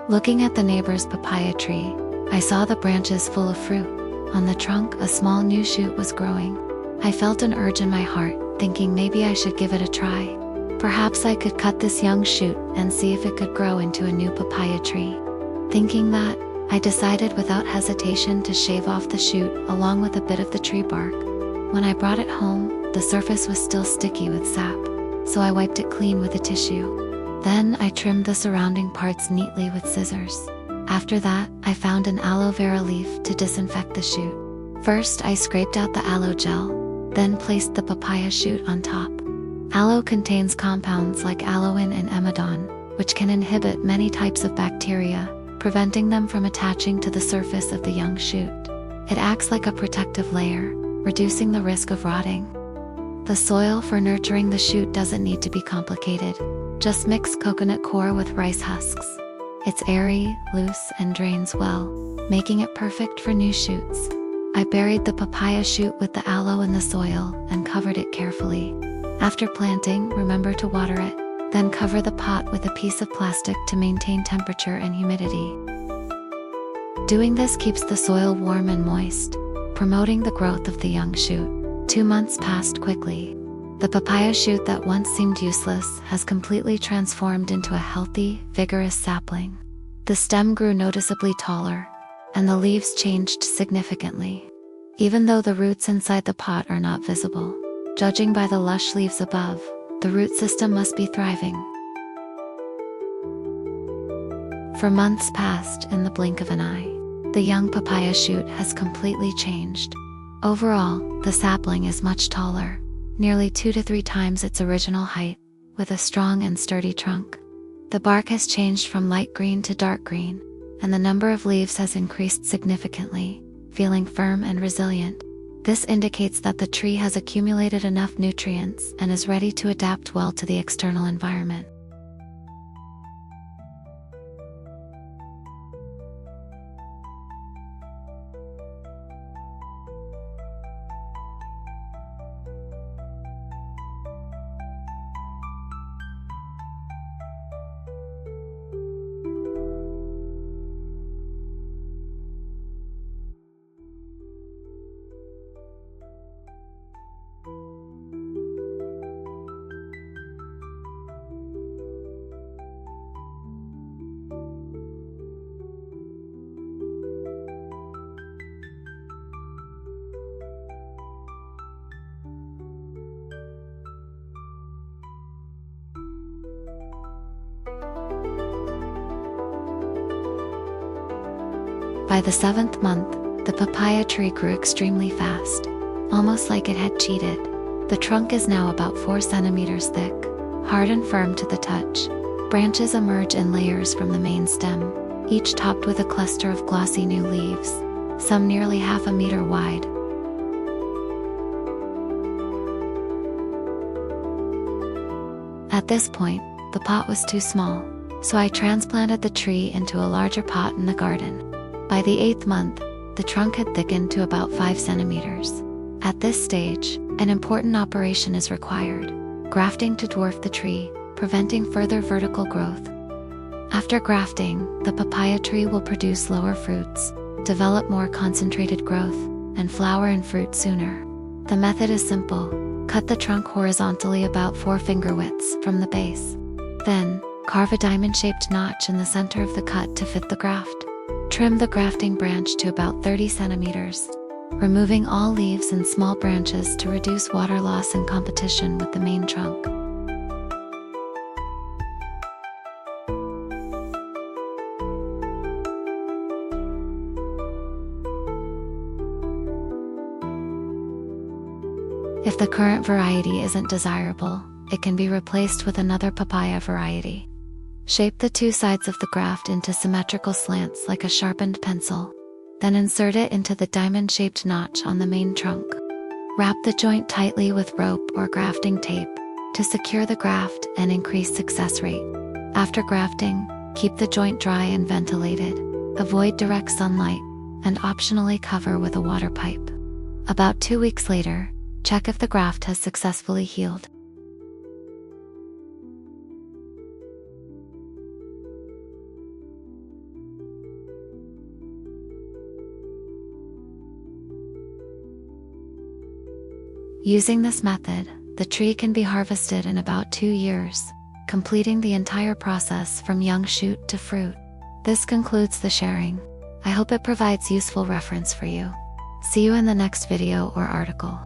Looking at the neighbor's papaya tree, I saw the branches full of fruit. On the trunk, a small new shoot was growing. I felt an urge in my heart, thinking maybe I should give it a try. Perhaps I could cut this young shoot and see if it could grow into a new papaya tree. Thinking that, I decided without hesitation to shave off the shoot along with a bit of the tree bark. When I brought it home, the surface was still sticky with sap, so I wiped it clean with a tissue. Then I trimmed the surrounding parts neatly with scissors. After that, I found an aloe vera leaf to disinfect the shoot. First, I scraped out the aloe gel, then placed the papaya shoot on top. Aloe contains compounds like aloin and amidon, which can inhibit many types of bacteria, preventing them from attaching to the surface of the young shoot. It acts like a protective layer, reducing the risk of rotting. The soil for nurturing the shoot doesn't need to be complicated. Just mix coconut coir with rice husks. It's airy, loose, and drains well, making it perfect for new shoots. I buried the papaya shoot with the aloe in the soil and covered it carefully. After planting, remember to water it, then cover the pot with a piece of plastic to maintain temperature and humidity. Doing this keeps the soil warm and moist, promoting the growth of the young shoot. 2 months passed quickly. The papaya shoot that once seemed useless has completely transformed into a healthy, vigorous sapling. The stem grew noticeably taller, and the leaves changed significantly. Even though the roots inside the pot are not visible, judging by the lush leaves above, the root system must be thriving. For months passed in the blink of an eye. The young papaya shoot has completely changed. Overall, the sapling is much taller, nearly 2 to 3 times its original height, with a strong and sturdy trunk. The bark has changed from light green to dark green, and the number of leaves has increased significantly, feeling firm and resilient. This indicates that the tree has accumulated enough nutrients and is ready to adapt well to the external environment. By the 7th month, the papaya tree grew extremely fast, almost like it had cheated. The trunk is now about 4 centimeters thick, hard and firm to the touch. Branches emerge in layers from the main stem, each topped with a cluster of glossy new leaves, some nearly half a meter wide. At this point, the pot was too small, so I transplanted the tree into a larger pot in the garden. By the 8th month, the trunk had thickened to about 5 centimeters. At this stage, an important operation is required: grafting to dwarf the tree, preventing further vertical growth. After grafting, the papaya tree will produce lower fruits, develop more concentrated growth, and flower and fruit sooner. The method is simple: cut the trunk horizontally about 4 finger widths from the base. Then, carve a diamond-shaped notch in the center of the cut to fit the graft. Trim the grafting branch to about 30 centimeters, removing all leaves and small branches to reduce water loss and competition with the main trunk. If the current variety isn't desirable, it can be replaced with another papaya variety. Shape the 2 sides of the graft into symmetrical slants like a sharpened pencil. Then insert it into the diamond-shaped notch on the main trunk. Wrap the joint tightly with rope or grafting tape to secure the graft and increase success rate. After grafting, keep the joint dry and ventilated. Avoid direct sunlight, and optionally cover with a water pipe. About 2 weeks later, check if the graft has successfully healed. Using this method, the tree can be harvested in about 2 years, completing the entire process from young shoot to fruit. This concludes the sharing. I hope it provides useful reference for you. See you in the next video or article.